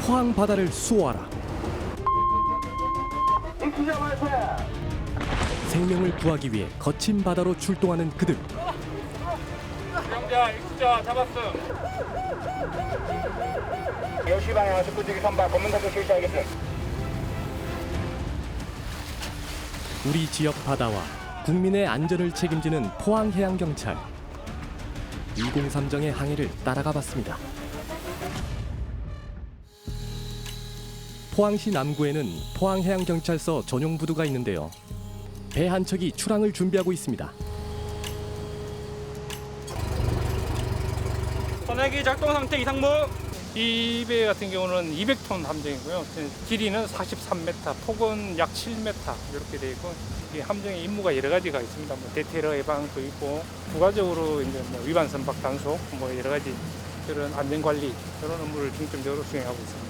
포항 바다를 수호하라. 생명을 구하기 위해 거친 바다로 출동하는 그들. 수영자 익수자 잡았음. 10시 방향 19주기 선박 검문사격 실시하겠음. 우리 지역 바다와 국민의 안전을 책임지는 포항해양경찰. 203정의 항해를 따라가 봤습니다. 포항시 남구에는 포항해양경찰서 전용 부두가 있는데요. 배 한 척이 출항을 준비하고 있습니다. 선액이 작동 상태 이상무. 이 배 같은 경우는 200톤 함정이고요. 길이는 43m, 폭은 약 7m 이렇게 되어 있고, 이 함정의 임무가 여러 가지가 있습니다. 뭐 대테러 예방도 있고, 부가적으로 이제 뭐 위반 선박 단속, 뭐 여러 가지 그런 안전 관리 그런 업무를 중점적으로 수행하고 있습니다.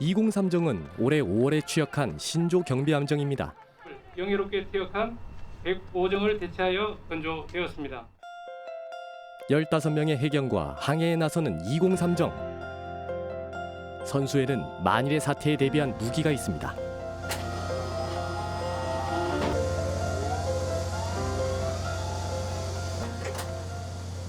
203정은 올해 5월에 취역한 신조 경비함정입니다. 영예롭게 퇴역한 105정을 대체하여 건조되었습니다. 15명의 해경과 항해에 나서는 203정. 선수에는 만일의 사태에 대비한 무기가 있습니다.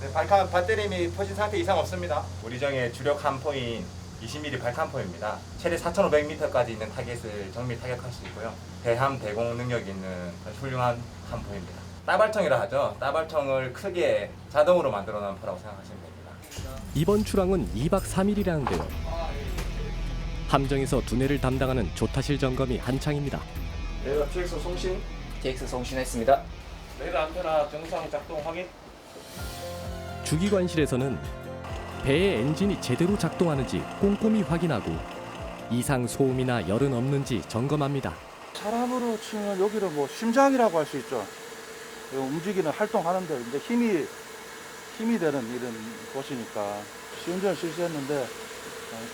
네, 발칸 배터리 및 퍼진 상태 이상 없습니다. 우리 정의 주력 함포인 20mm 발칸포입니다. 최대 4,500m까지 있는 타겟을 정밀 타격할 수 있고요. 대함 대공 능력이 있는 훌륭한 함포입니다. 따발청이라 하죠. 따발청을 크게 자동으로 만들어 놓은 포라고 생각하시면 됩니다. 이번 출항은 2박 3일이라는데요. 함정에서 두뇌를 담당하는 조타실 점검이 한창입니다. 레이더 TX 송신. TX 송신했습니다. 레이더 안테나 정상 작동 확인. 주기관실에서는 배의 엔진이 제대로 작동하는지 꼼꼼히 확인하고 이상 소음이나 열은 없는지 점검합니다. 사람으로 치면 여기를 뭐 심장이라고 할 수 있죠. 움직이는 활동하는데 이제 힘이 되는 이런 곳이니까 시운전을 실시했는데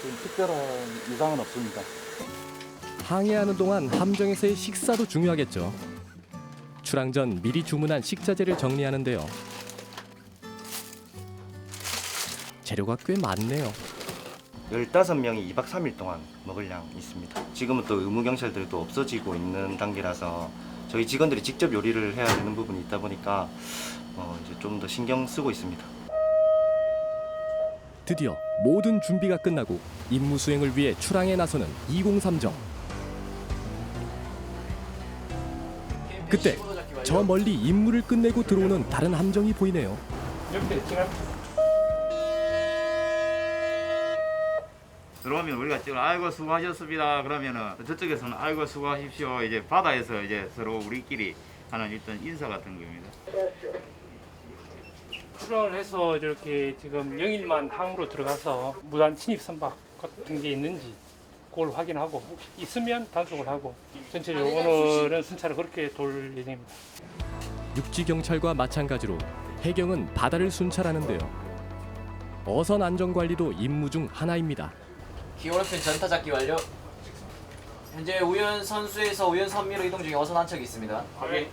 좀 특별한 이상은 없습니다. 항해하는 동안 함정에서의 식사도 중요하겠죠. 출항 전 미리 주문한 식자재를 정리하는데요. 재료가 꽤 많네요. 15명이 2박 3일 동안 먹을 양 있습니다. 지금은 또 의무경찰들도 없어지고 있는 단계라서 저희 직원들이 직접 요리를 해야 되는 부분이 있다 보니까 이제 좀 더 신경 쓰고 있습니다. 드디어 모든 준비가 끝나고 임무 수행을 위해 출항에 나서는 203정. 그때 저 멀리 임무를 끝내고 들어오는 다른 함정이 보이네요. 이렇게 지금 들어오면 우리가 지금 아이고 수고하셨습니다. 그러면은 저쪽에서는 아이고 수고하십시오. 이제 바다에서 이제 서로 우리끼리 하는 일단 인사 같은 겁니다. 출항을 해서 이렇게 지금 영일만 항으로 들어가서 무단 침입 선박 같은 게 있는지 그걸 확인하고 혹시 있으면 단속을 하고 전체적으로 오늘은 순찰을 그렇게 돌 예정입니다. 육지 경찰과 마찬가지로 해경은 바다를 순찰하는데요. 어선 안전 관리도 임무 중 하나입니다. 기온표현 전타 잡기 완료. 현재 우연 선수에서 우연 선미로 이동 중에 어선 한 척이 있습니다. 확인.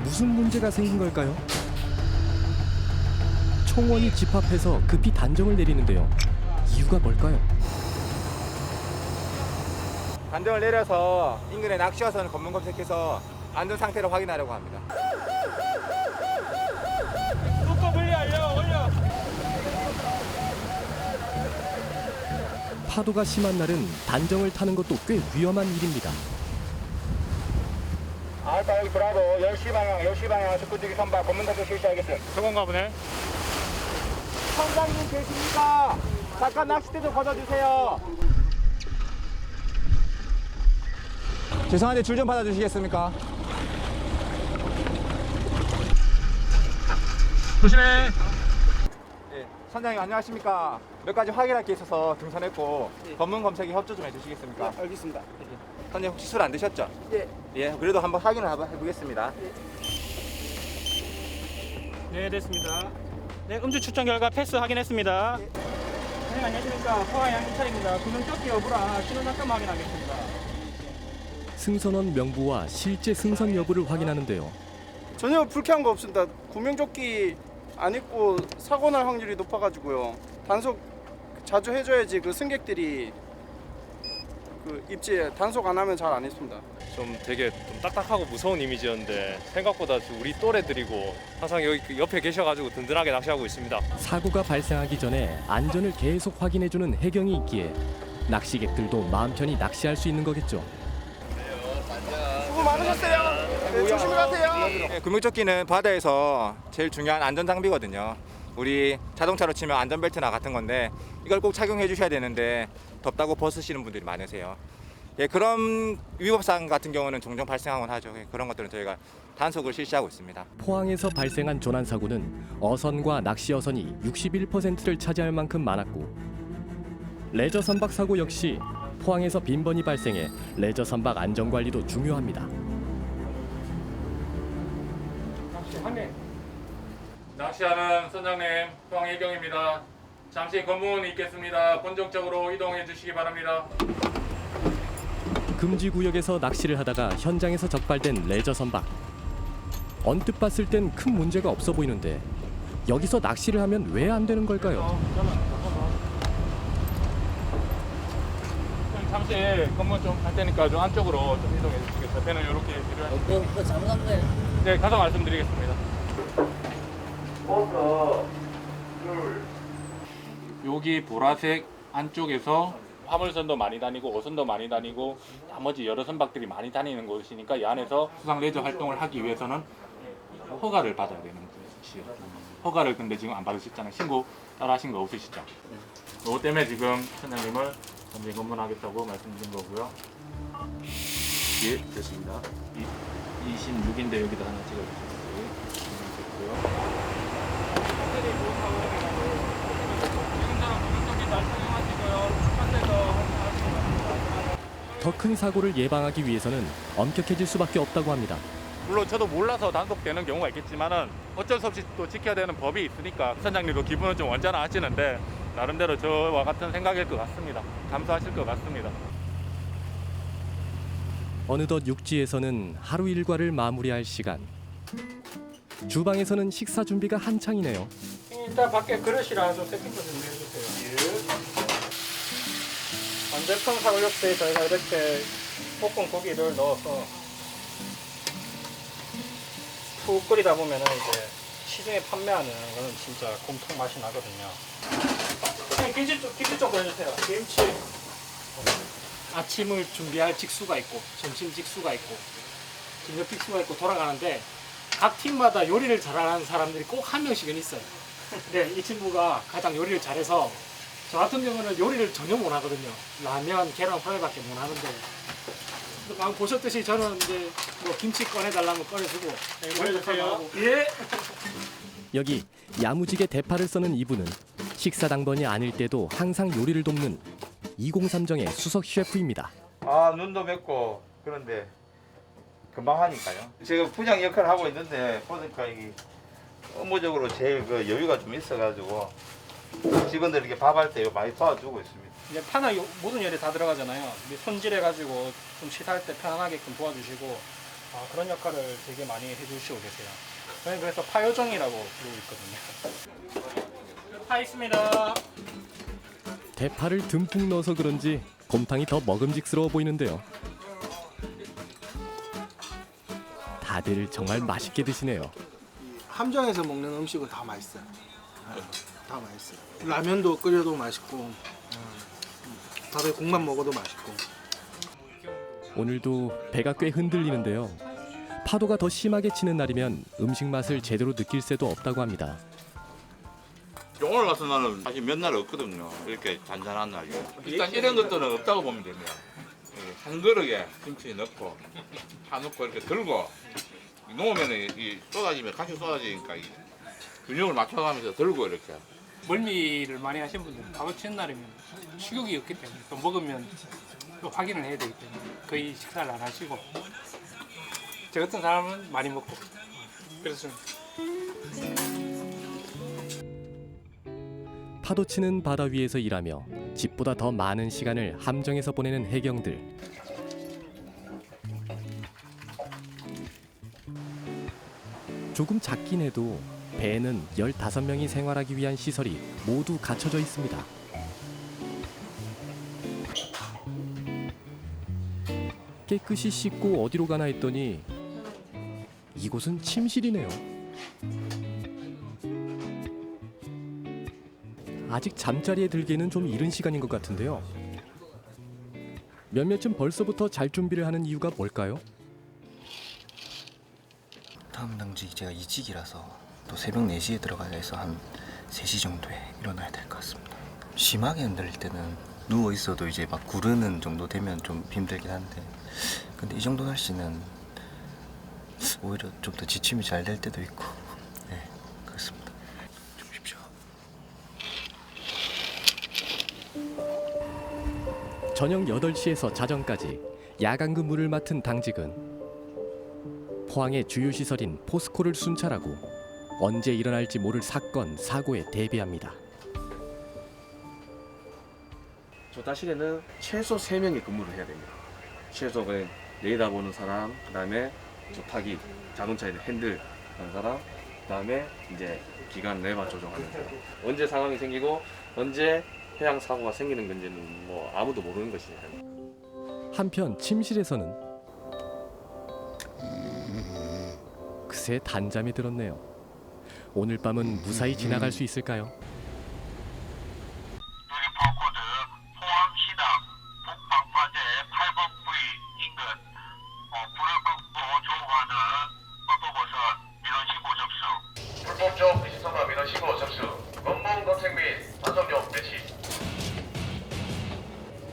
무슨 문제가 생긴 걸까요? 총원이 집합해서 급히 단정을 내리는데요. 이유가 뭘까요? 단정을 내려서 인근의 낚시어선을 검문 검색해서 안전 상태를 확인하려고 합니다. 뚜껑 분리 올려. 파도가 심한 날은 단정을 타는 것도 꽤 위험한 일입니다. 알파 여기 브라보 10시 방향 19주기 선박 검문사격 실시하겠음. 저건가 보네. 선장님 계십니까? 잠깐 낚싯대 좀 걷어주세요. 죄송한데 줄 좀 받아주시겠습니까? 조심해. 네, 선장님 안녕하십니까? 몇 가지 확인할 게 있어서 등선했고 검문 검색에 협조 좀 해주시겠습니까? 알겠습니다. 선생님 혹시 술 안 드셨죠? 예. 예, 그래도 한번 확인을 해보겠습니다. 네, 됐습니다. 네, 음주 추천 결과 패스 확인했습니다. 네, 안녕하십니까. 포항 양인철입니다. 구명조끼 여부랑 신원 잠깐 확인하겠습니다. 승선원 명부와 실제 승선 여부를 확인하는데요. 전혀 불쾌한 거 없습니다. 구명조끼 안 입고 사고 날 확률이 높아가지고요. 단속 자주 해줘야지 그 승객들이 그 입지에 단속 안 하면 잘 안 입습니다. 좀 되게 좀 딱딱하고 무서운 이미지였는데 생각보다 우리 또래들이고 항상 여기 그 옆에 계셔가지고 든든하게 낚시하고 있습니다. 사고가 발생하기 전에 안전을 계속 확인해주는 해경이 있기에 낚시객들도 마음 편히 낚시할 수 있는 거겠죠. 수고 많으셨어요. 네, 조심히 가세요. 네, 구명조끼는 바다에서 제일 중요한 안전 장비거든요. 우리 자동차로 치면 안전벨트나 같은 건데 이걸 꼭 착용해 주셔야 되는데 덥다고 벗으시는 분들이 많으세요. 예, 그런 위법사항 같은 경우는 종종 발생하곤 하죠. 예, 그런 것들은 저희가 단속을 실시하고 있습니다. 포항에서 발생한 조난 사고는 어선과 낚시 어선이 61%를 차지할 만큼 많았고 레저 선박 사고 역시 포항에서 빈번히 발생해 레저 선박 안전 관리도 중요합니다. 낚시하는 선장님 포항해경입니다. 잠시 검문 있겠습니다. 본격적으로 이동해 주시기 바랍니다. 금지 구역에서 낚시를 하다가 현장에서 적발된 레저 선박. 언뜻 봤을 땐 큰 문제가 없어 보이는데 여기서 낚시를 하면 왜 안 되는 걸까요? 잠시 검문 좀 할 테니까 좀 안쪽으로 좀 이동해 주시겠어요? 배는 이렇게 필요하시죠? 네, 가서 말씀드리겠습니다. 여기 보라색 안쪽에서 화물선도 많이 다니고 어선도 많이 다니고 나머지 여러 선박들이 많이 다니는 곳이니까 이 안에서 수상 레저 활동을 하기 위해서는 허가를 받아야 되는 곳이에요. 허가를 근데 지금 안 받으셨잖아요. 신고 따라 하신 거 없으시죠? 그것 때문에 지금 선장님을 현재 검문하겠다고 말씀드린 거고요. 예, 됐습니다. 26인데 여기다 하나 찍어주시고요. 더 큰 사고를 예방하기 위해서는 엄격해질 수밖에 없다고 합니다. 물론 저도 몰라서 단속되는 경우가 있겠지만은 어쩔 수 없이 또 지켜야 되는 법이 있으니까 선장님도 기분은 좀 언짢아하시는데 나름대로 저와 같은 생각일 것 같습니다. 감수하실 것 같습니다. 어느덧 육지에서는 하루 일과를 마무리할 시간. 주방에서는 식사 준비가 한창이네요. 일단 밖에 그릇이랑 좀 세팅 좀 해주세요. 완제품 사육수에 저희가 이렇게 볶은 고기를 넣어서 푹 끓이다 보면은 이제 시중에 판매하는 거는 진짜 곰탕 맛이 나거든요. 김치 좀 보여주세요. 김치. 아침을 준비할 직수가 있고 점심 직수가 있고 저녁 직수가 있고 돌아가는데 각 팀마다 요리를 잘하는 사람들이 꼭 한 명씩은 있어요. 근데 이 친구가 가장 요리를 잘해서 저 같은 경우는 요리를 전혀 못 하거든요. 라면, 계란 프라이밖에 못 하는데 방금 보셨듯이 저는 이제 뭐 김치 꺼내달라면 꺼내주고 보여주세요. 예. 여기 야무지게 대파를 써는 이분은 식사 당번이 아닐 때도 항상 요리를 돕는 203정의 수석 셰프입니다. 아 눈도 맵고 그런데 금방 하니까요. 제가 부장 역할을 하고 있는데 보니까 이게 업무적으로 제일 그 여유가 좀 있어가지고 직원들 이렇게 밥할 때 많이 도와주고 있습니다. 이제 파나 모든 요리 다 들어가잖아요. 손질해가지고 좀 식사할 때 편안하게끔 도와주시고 그런 역할을 되게 많이 해주시고 계세요. 저희는 그래서 파요정이라고 부르고 있거든요. 파 있습니다. 대파를 듬뿍 넣어서 그런지 곰탕이 더 먹음직스러워 보이는데요. 다들 정말 맛있게 드시네요. 함정에서 먹는 음식은 다 맛있어요. 다 맛있어요. 라면도 끓여도 맛있고 밥에 국만 먹어도 맛있고. 오늘도 배가 꽤 흔들리는데요. 파도가 더 심하게 치는 날이면 음식 맛을 제대로 느낄 새도 없다고 합니다. 오늘 같은 날은 사실 몇 날 없거든요. 이렇게 잔잔한 날이. 일단 이런 것들은 없다고 보면 됩니다. 한 그릇에 김치 넣고 파 넣고 이렇게 들고 놓으면 이 쏟아지면 같이 쏟아지니까 이 균형을 맞춰가면서 들고 이렇게. 멀미를 많이 하신 분들은 바로 치는 날이면 식욕이 없기 때문에 또 먹으면 또 확인을 해야 되기 때문에 거의 식사를 안 하시고 저 같은 사람은 많이 먹고 그래서 파도치는 바다 위에서 일하며 집보다 더 많은 시간을 함정에서 보내는 해경들. 조금 작긴 해도 배에는 15명이 생활하기 위한 시설이 모두 갖춰져 있습니다. 깨끗이 씻고 어디로 가나 했더니 이곳은 침실이네요. 아직 잠자리에 들기에는 좀 이른 시간인 것 같은데요. 몇몇은 벌써부터 잘 준비를 하는 이유가 뭘까요? 다음 당직이 제가 이직이라서 또 새벽 4시에 들어가야 해서 한 3시 정도에 일어나야 될 것 같습니다. 심하게 흔들릴 때는 누워 있어도 이제 막 구르는 정도 되면 좀 힘들긴 한데, 근데 이 정도 날씨는 오히려 좀 더 지침이 잘 될 때도 있고, 네, 그렇습니다. 주무십시오. 저녁 8시에서 자정까지 야간 근무를 맡은 당직은 포항의 주요 시설인 포스코를 순찰하고 언제 일어날지 모를 사건, 사고에 대비합니다. 저 따실에는 최소 3명이 근무를 해야 됩니다. 최소 내다보는 사람, 그다음에 조타기, 자동차에 핸들 하는 사람, 그다음에 이제 기관 레바 조정하는 사람. 언제 상황이 생기고 언제 해양 사고가 생기는 건지는 뭐 아무도 모르는 것이니까요. 한편 침실에서는 그새 단잠이 들었네요. 오늘 밤은 무사히 지나갈 수 있을까요? 누리포코드 포항시당 북방파제 8번 부위 인근 불을 끄고 조우하는 불법 접수. 불법 조업 의심선과 민원 신고 접수. 원본 검색 및 단속용 배치.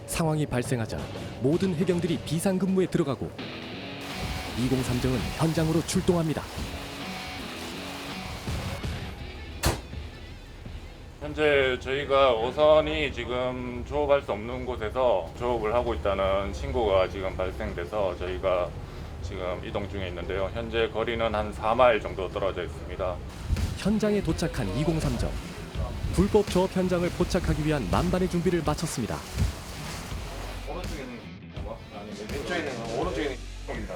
상황이 발생하자 모든 해경들이 비상근무에 들어가고 203정은 현장으로 출동합니다. 현재 저희가 어선이 지금 조업할 수 없는 곳에서 조업을 하고 있다는 신고가 지금 발생돼서 저희가 지금 이동 중에 있는데요. 현재 거리는 한 4마일 정도 떨어져 있습니다. 현장에 도착한 203정. 불법 조업 현장을 포착하기 위한 만반의 준비를 마쳤습니다. 왼쪽에는 오른쪽에는 입니다.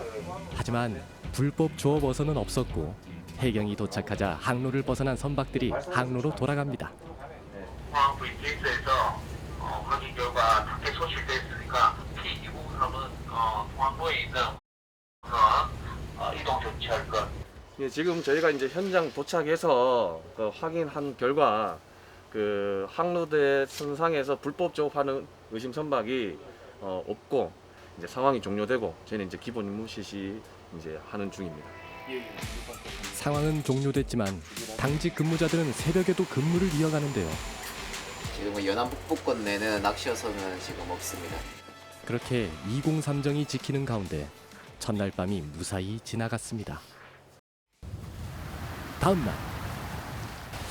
하지만 불법 조업 어선은 없었고 해경이 도착하자 항로를 벗어난 선박들이 항로로 돌아갑니다. 포항 VTX에서 확인 결과 탑재 소실됐으니까 P203은 포항도에 있는 이동 조치할 것. 예, 지금 저희가 이제 현장 도착해서 확인한 결과 항로대 선상에서 불법 조업하는 의심 선박이 없고 이제 상황이 종료되고 저희는 이제 기본 임무 실시 이제 하는 중입니다. 상황은 종료됐지만 당직 근무자들은 새벽에도 근무를 이어가는데요. 지금 연안 북부권 내는 낚시어선은 지금 없습니다. 그렇게 203정이 지키는 가운데 첫날 밤이 무사히 지나갔습니다. 다음 날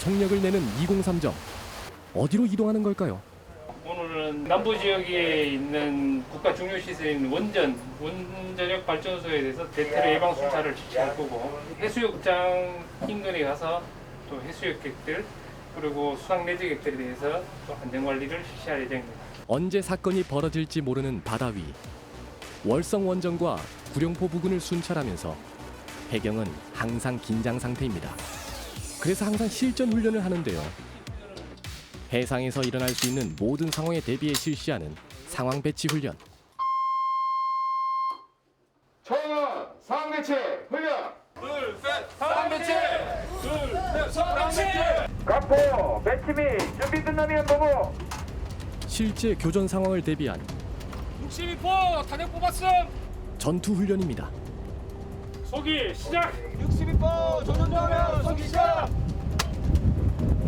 속력을 내는 203정. 어디로 이동하는 걸까요? 오늘은 남부 지역에 있는 국가 중요 시설인 원전력 발전소에 대해서 대테러 예방 순찰을 실시할 거고, 해수욕장 인근에 가서 또 해수욕객들 그리고 수상 내지객들에 대해서 또 안전 관리를 실시할 예정입니다. 언제 사건이 벌어질지 모르는 바다 위. 월성 원전과 구룡포 부근을 순찰하면서 해경은 항상 긴장 상태입니다. 그래서 항상 실전 훈련을 하는데요. 해상에서 일어날 수 있는 모든 상황에 대비해 실시하는 상황 배치 훈련. 청원 상황 배치 훈련. 둘, 셋, 상황 배치! 둘, 셋, 상황 배치! 각포 배치 및 준비 끝나면 보고. 실제 교전 상황을 대비한 62포 탄약 뽑았음! 전투 훈련입니다. 소기 시작! 62포 조준하면 쏘기 시작.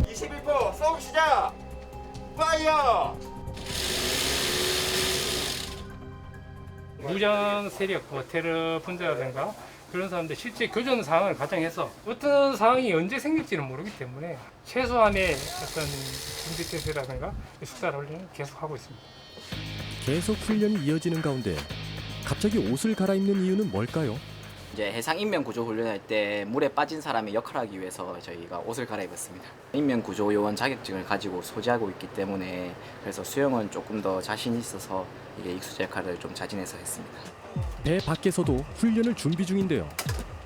21포 쏘기 시작. 파이어. 무장 세력, 테러 분자라든가 그런 사람들 실제 교전 상황을 가정해서 어떤 상황이 언제 생길지는 모르기 때문에 최소한의 어떤 준비 태세라든가 숙사 훈련을 계속하고 있습니다. 계속 훈련이 이어지는 가운데 갑자기 옷을 갈아입는 이유는 뭘까요? 이제 해상 인명 구조 훈련할 때 물에 빠진 사람의 역할을 하기 위해서 저희가 옷을 갈아입었습니다. 인명 구조 요원 자격증을 가지고 소지하고 있기 때문에 그래서 수영은 조금 더 자신 있어서 이게 익수자 역할을 좀 자진해서 했습니다. 배 밖에서도 훈련을 준비 중인데요.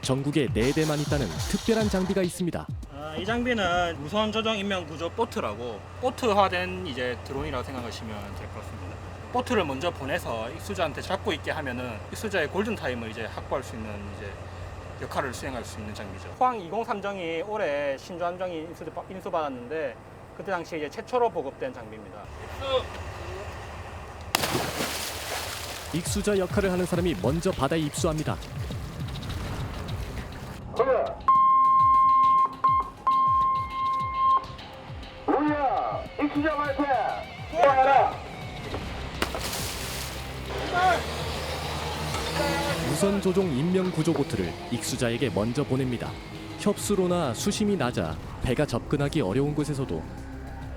전국에 4대만 있다는 특별한 장비가 있습니다. 이 장비는 무선 조종 인명 구조 보트라고 보트화된 이제 드론이라고 생각하시면 될 것 같습니다. 보트를 먼저 보내서 익수자한테 잡고 있게 하면은 익수자의 골든 타임을 이제 확보할 수 있는 이제 역할을 수행할 수 있는 장비죠. 포항 203정이 올해 신조 함정이 인수받았는데 그때 당시에 이제 최초로 보급된 장비입니다. 익수자 역할을 하는 사람이 먼저 바다에 입수합니다. 우리야 익수자 발표 포항하라. 우선 조종 인명 구조 보트를 익수자에게 먼저 보냅니다. 협수로나 수심이 낮아 배가 접근하기 어려운 곳에서도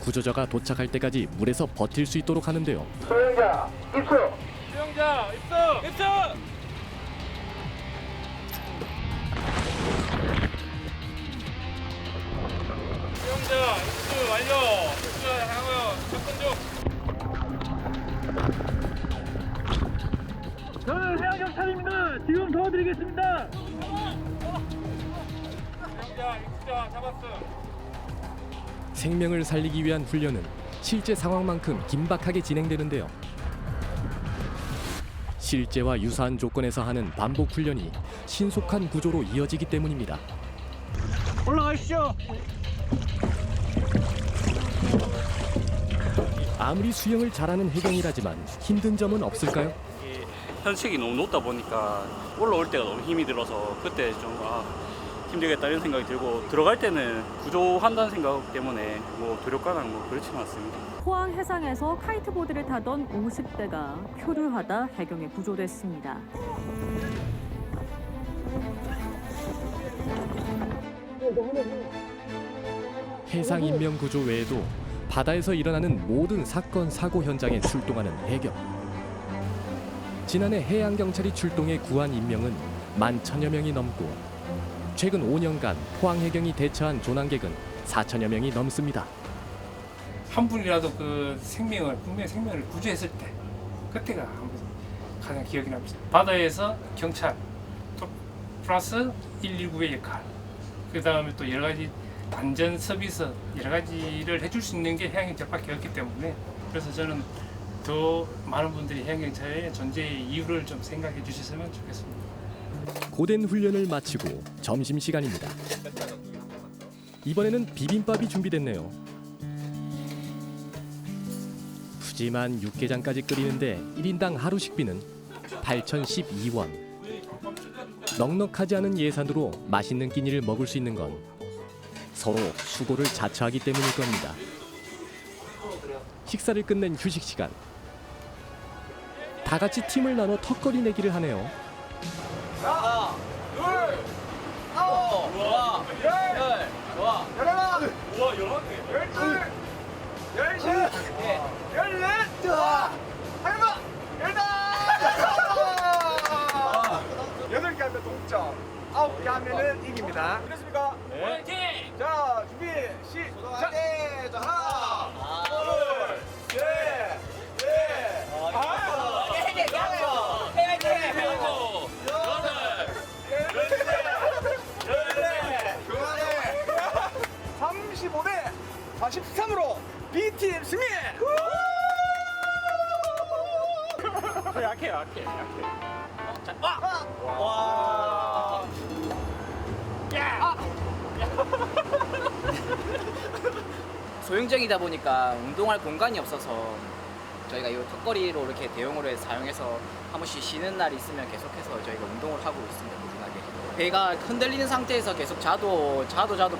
구조자가 도착할 때까지 물에서 버틸 수 있도록 하는데요. 수영자 입수. 수영자 입수! 입수! 수영자 입수 완료! 입수 하고요. 접근 중. 저는 해양경찰입니다. 지금 도와드리겠습니다. 수영자 입수자 잡았어. 생명을 살리기 위한 훈련은 실제 상황만큼 긴박하게 진행되는데요. 실제와 유사한 조건에서 하는 반복 훈련이 신속한 구조로 이어지기 때문입니다. 올라가십시오. 아무리 수영을 잘하는 해경이라지만 힘든 점은 없을까요? 현식이 너무 높다 보니까 올라올 때가 너무 힘이 들어서 그때 좀 힘들겠다 이런 생각이 들고 들어갈 때는 구조한다는 생각 때문에 뭐 두렵거나 뭐 그렇지는 않습니다. 포항 해상에서 카이트보드를 타던 50대가 표류하다 해경에 구조됐습니다. 해상 인명 구조 외에도 바다에서 일어나는 모든 사건 사고 현장에 출동하는 해경. 지난해 해양경찰이 출동해 구한 인명은 11,000여 명이 넘고 최근 5년간 포항해경이 대처한 조난객은 4,000여 명이 넘습니다. 한 분이라도 그 국민의 생명을 구조했을 때 그때가 가장 기억이 납니다. 바다에서 경찰 또 플러스 119의 역할, 그 다음에 또 여러 가지 안전 서비스 여러 가지를 해줄 수 있는 게 해양경찰밖에 없기 때문에 그래서 저는 더 많은 분들이 해양경찰의 존재의 이유를 좀 생각해 주셨으면 좋겠습니다. 고된 훈련을 마치고 점심시간입니다. 이번에는 비빔밥이 준비됐네요. 푸짐한 육개장까지 끓이는데 1인당 하루 식비는 8,012원. 넉넉하지 않은 예산으로 맛있는 끼니를 먹을 수 있는 건 서로 수고를 자처하기 때문일 겁니다. 식사를 끝낸 휴식 시간. 다 같이 팀을 나눠 턱걸이 내기를 하네요. 하나, 둘, 아홉, 좋아, 열, 좋아, 열하나, 우와, 열둘, 열셋, 열넷, 좋아, 할마, 열다. 8개 하면 동점, 9개 하면은 이깁니다. 그렇습니까? 네. 자, 준비, 시작. 자, 하나, 둘, 셋, 넷, 다섯, 35대 43으로 B팀 승리! 약해. 자, 와! 야! 소형정이다 보니까 운동할 공간이 없어서 저희가 이 턱걸이로 이렇게 대용으로 해서 사용해서 한 번씩 쉬는 날이 있으면 계속해서 저희가 운동을 하고 있습니다. 꾸준하게. 배가 흔들리는 상태에서 계속 자도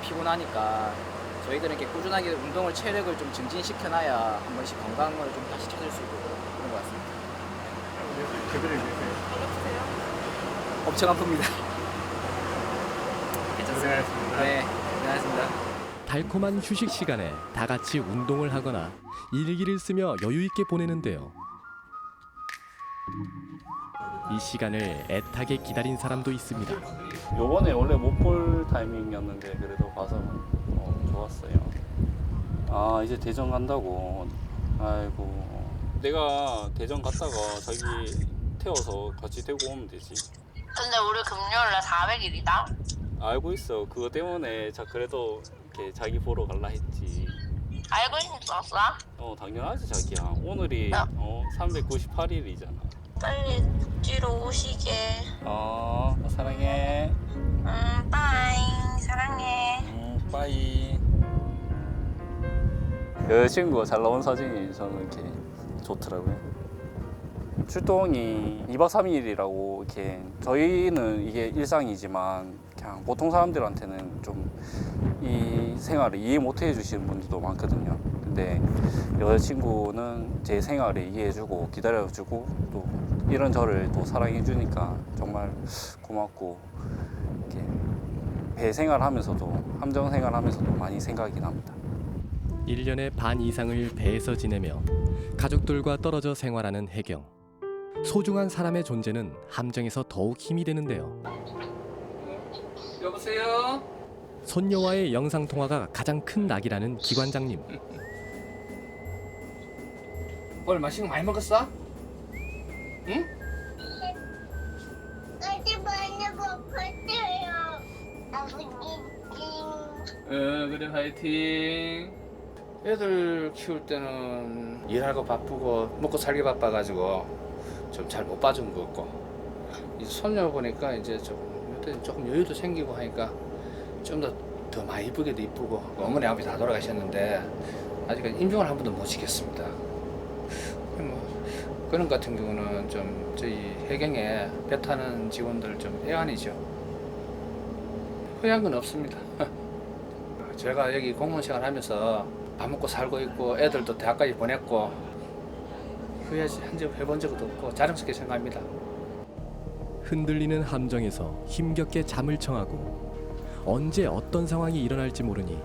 피곤하니까 저희들은 이렇게 꾸준하게 운동을 체력을 좀 증진시켜놔야 한 번씩 건강을 좀 다시 찾을 수 있고 그런 것 같습니다. 엄청 아픕니다. 괜찮습니다. 네, 고생하셨습니다. 달콤한 휴식 시간에 다 같이 운동을 하거나 일기를 쓰며 여유 있게 보내는데요. 이 시간을 애타게 기다린 사람도 있습니다. 요번에 원래 못 볼 타이밍이었는데 그래도 봐서 좋았어요. 아 이제 대전 간다고. 아이고 내가 대전 갔다가 자기 태워서 같이 대구 오면 되지. 근데 우리 금요일에 400일이다. 알고 있어. 그거 때문에 그래도 이렇게 자기 보러 갈라 했지. 알고 있었어? 당연하지 자기야. 오늘이 398일이잖아. 빨리 뒤로 오시게. 사랑해. 빠이. 사랑해. 빠이. 여자친구가 잘 나온 사진이 저는 이렇게 좋더라고요. 출동이 2박 3일이라고 이렇게 저희는 이게 일상이지만 그냥 보통 사람들한테는 좀 이 생활을 이해 못 해주시는 분들도 많거든요. 근데 여자친구는 제 생활을 이해해주고 기다려주고 또 이런 저를 또 사랑해주니까 정말 고맙고 이렇게 배 생활하면서도 함정 생활하면서도 많이 생각이 납니다. 1년의 반 이상을 배에서 지내며 가족들과 떨어져 생활하는 혜경. 소중한 사람의 존재는 함정에서 더욱 힘이 되는데요. 여보세요? 손녀와의 영상통화가 가장 큰 낙이라는 기관장님. 오늘 맛있는 거 많이 먹었어? 응? 어디 많이 고팠어요. 아버지. 그래 화이팅. 애들 키울 때는 일하고 바쁘고 먹고 살기 바빠가지고 좀 잘 못 봐준 것 같고 이제 손녀 보니까 이제 조금 여유도 생기고 하니까 좀 더 많이 이쁘게도 이쁘고 어머니 아버지 다 돌아가셨는데 아직까지 임종을 한 번도 못 지켰습니다. 뭐 그런 같은 경우는 좀 저희 해경에 배 타는 직원들 좀 애환이죠. 후회한 건 없습니다. 제가 여기 공무원 생활 하면서 밥 먹고 살고 있고 애들도 대학까지 보냈고 후회한 적 해본 적도 없고 자랑스럽게 생각합니다. 흔들리는 함정에서 힘겹게 잠을 청하고 언제 어떤 상황이 일어날지 모르니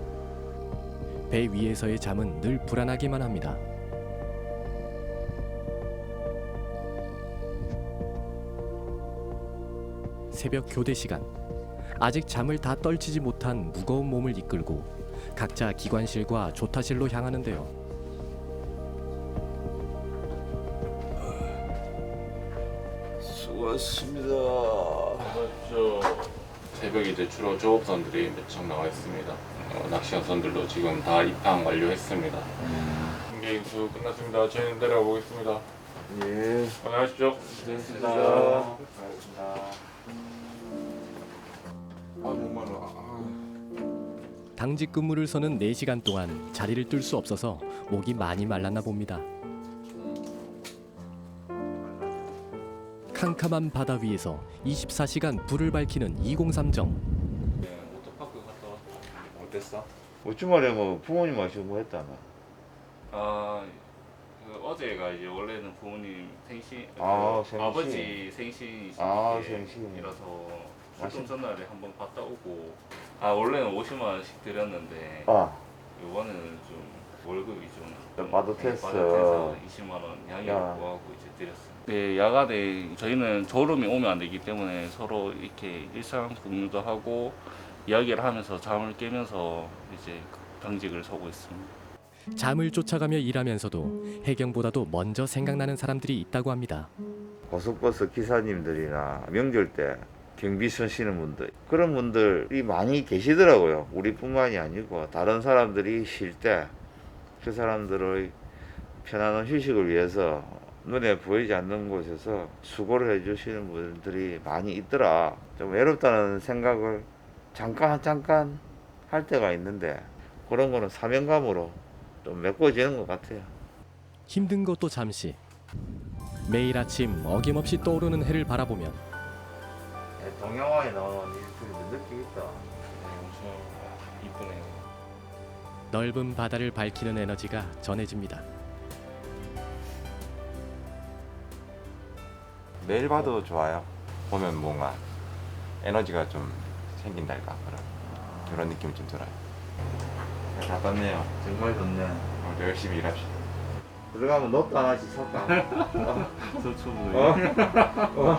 배 위에서의 잠은 늘 불안하기만 합니다. 새벽 교대 시간. 아직 잠을 다 떨치지 못한 무거운 몸을 이끌고 각자 기관실과 조타실로 향하는데요. 수고하셨습니다. 새벽에 이제 주로 조업선들이 몇 척 나와 있습니다. 낚시선들도 지금 다 입항 완료했습니다. 경기인수 끝났습니다. 저희는 내려가 보겠습니다. 예. 안녕하십시오. 고생하셨습니다. 당직 근무를 서는 4시간 동안 자리를 뜰 수 없어서 목이 많이 말랐나 봅니다. 캄캄한 바다 위에서 24시간 불을 밝히는 203정. 워터파크 갔다 왔다. 어땠어? 주말에 뭐 부모님 마시고 뭐 했다나? 어제가 이제 원래는 부모님 생신, 생신. 아버지 생신이시라서 출동 전날에 한번 갔다 오고 원래는 50만 원씩 드렸는데 이번에는 좀 월급이 좀 빠듯해서 20만 원 양해를 구하고 이제 드렸어요. 네, 야간에 저희는 졸음이 오면 안 되기 때문에 서로 이렇게 일상 공유도 하고 이야기를 하면서 잠을 깨면서 이제 당직을 서고 있습니다. 잠을 쫓아가며 일하면서도 혜경보다도 먼저 생각나는 사람들이 있다고 합니다. 고속버스 기사님들이나 명절 때 경비 서시는 분들, 그런 분들이 많이 계시더라고요. 우리뿐만이 아니고 다른 사람들이 쉴 때 그 사람들의 편안한 휴식을 위해서 눈에 보이지 않는 곳에서 수고를 해주시는 분들이 많이 있더라. 좀 외롭다는 생각을 잠깐 할 때가 있는데 그런 거는 사명감으로 좀 메꿔지는 것 같아요. 힘든 것도 잠시. 매일 아침 어김없이 떠오르는 해를 바라보면 동영화에 나오는 일들이 느낌 있다. 엄청 이쁘네요. 넓은 바다를 밝히는 에너지가 전해집니다. 매일 봐도 좋아요. 보면 뭔가 에너지가 좀 생긴달까 그런 느낌이 좀 들어요. 다 떴네요. 정말 좋네. 오늘 열심히 일합시다. 들어가면 너도 하나씩 살까? 저처럼.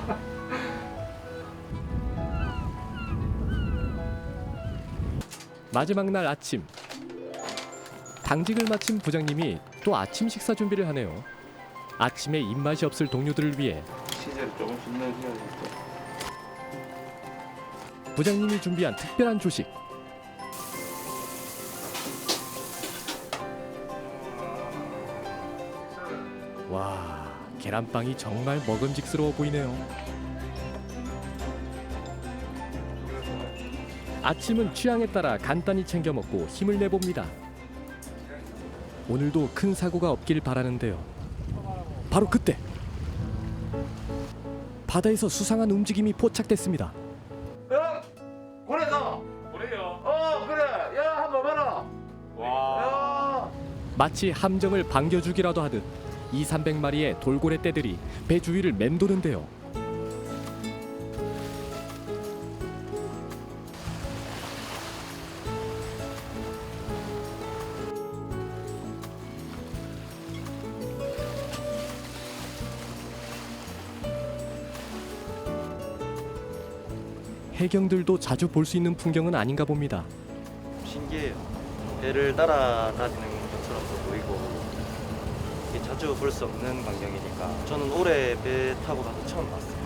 마지막 날 아침. 당직을 마친 부장님이 또 아침 식사 준비를 하네요. 아침에 입맛이 없을 동료들을 위해 시제를 조금씩 넣어줘야겠다. 부장님이 준비한 특별한 조식. 와, 계란빵이 정말 먹음직스러워 보이네요. 아침은 취향에 따라 간단히 챙겨 먹고 힘을 내봅니다. 오늘도 큰 사고가 없길 바라는데요. 바로 그때 바다에서 수상한 움직임이 포착됐습니다. 야, 고래다. 그래요. 그래. 야, 한번 봐라. 와. 마치 함정을 반겨주기라도 하듯 200~300마리의 돌고래 떼들이 배 주위를 맴도는데요. 해경들도 자주 볼 수 있는 풍경은 아닌가 봅니다. 신기해요. 배를 따라다니는 것처럼도 보이고 이게 자주 볼 수 없는 광경이니까 저는 올해 배 타고 가서 처음 봤어요.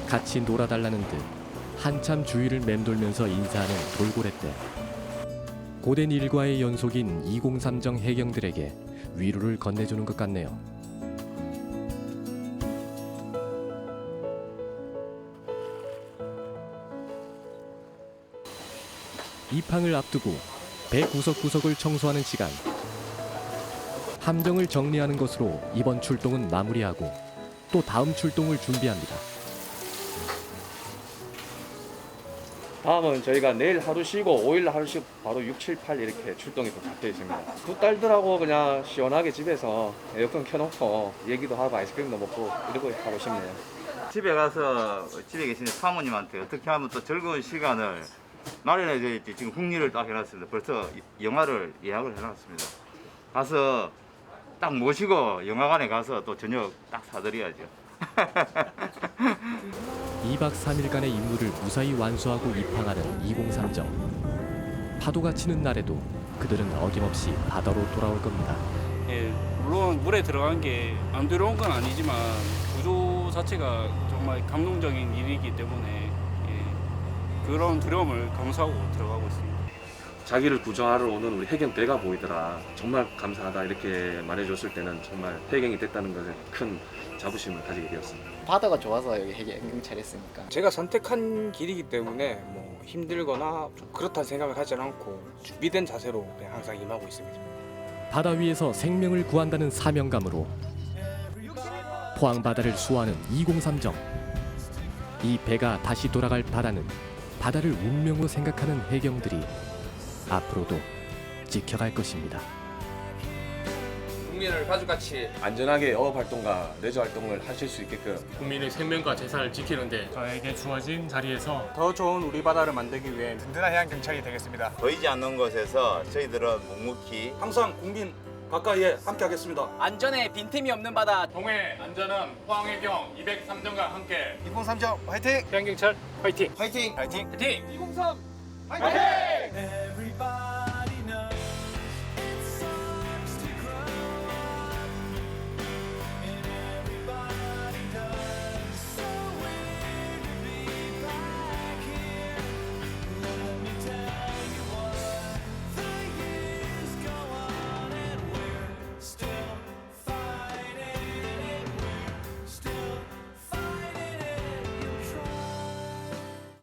같이 놀아달라는 듯 한참 주위를 맴돌면서 인사하는 돌고래떼. 고된 일과의 연속인 203정 해경들에게 위로를 건네주는 것 같네요. 입항을 앞두고 배 구석구석을 청소하는 시간. 함정을 정리하는 것으로 이번 출동은 마무리하고 또 다음 출동을 준비합니다. 다음은 저희가 내일 하루 쉬고 5일 하루 쉬고 바로 6, 7, 8 이렇게 출동이 또 잡혀 있습니다. 두 딸들하고 그냥 시원하게 집에서 에어컨 켜놓고 얘기도 하고 아이스크림도 먹고 이러고 하고 싶네요. 집에 가서 집에 계시는 사모님한테 어떻게 하면 또 즐거운 시간을 마련해줘야지. 지금 흥리를 딱 해놨습니다. 벌써 영화를 예약을 해놨습니다. 가서 딱 모시고 영화관에 가서 또 저녁 딱 사드려야죠. 2박 3일간의 임무를 무사히 완수하고 입항하는 203정. 파도가 치는 날에도 그들은 어김없이 바다로 돌아올 겁니다. 예, 물론 물에 들어간 게 안 들어온 건 아니지만 구조 자체가 정말 감동적인 일이기 때문에 그런 두려움을 감수하고 들어가고 있습니다. 자기를 구조하러 오는 우리 해경대가 보이더라. 정말 감사하다 이렇게 말해줬을 때는 정말 해경이 됐다는 것에 큰 자부심을 가지게 되었습니다. 바다가 좋아서 여기 해경찰 했으니까. 제가 선택한 길이기 때문에 뭐 힘들거나 좀 그렇다는 생각을 하지 않고 준비된 자세로 그냥 항상 임하고 있습니다. 바다 위에서 생명을 구한다는 사명감으로 포항 바다를 수호하는 203정. 이 배가 다시 돌아갈 바다는 바다를 운명으로 생각하는 해경들이 앞으로도 지켜갈 것입니다. 국민을 가족같이 안전하게 어업 활동과 레저 활동을 하실 수 있게끔 국민의 생명과 재산을 지키는데 저에게 주어진 자리에서 더 좋은 우리 바다를 만들기 위해 든든한 해양 경찰이 되겠습니다. 보이지 않는 곳에서 저희들은 묵묵히 항상 국민 가까이에 함께하겠습니다. 안전에 빈틈이 없는 바다. 동해 안전은 포항해경 203정과 함께 203정 화이팅! 해양경찰 화이팅! 화이팅! 화이팅! 화이팅! 203 화이팅!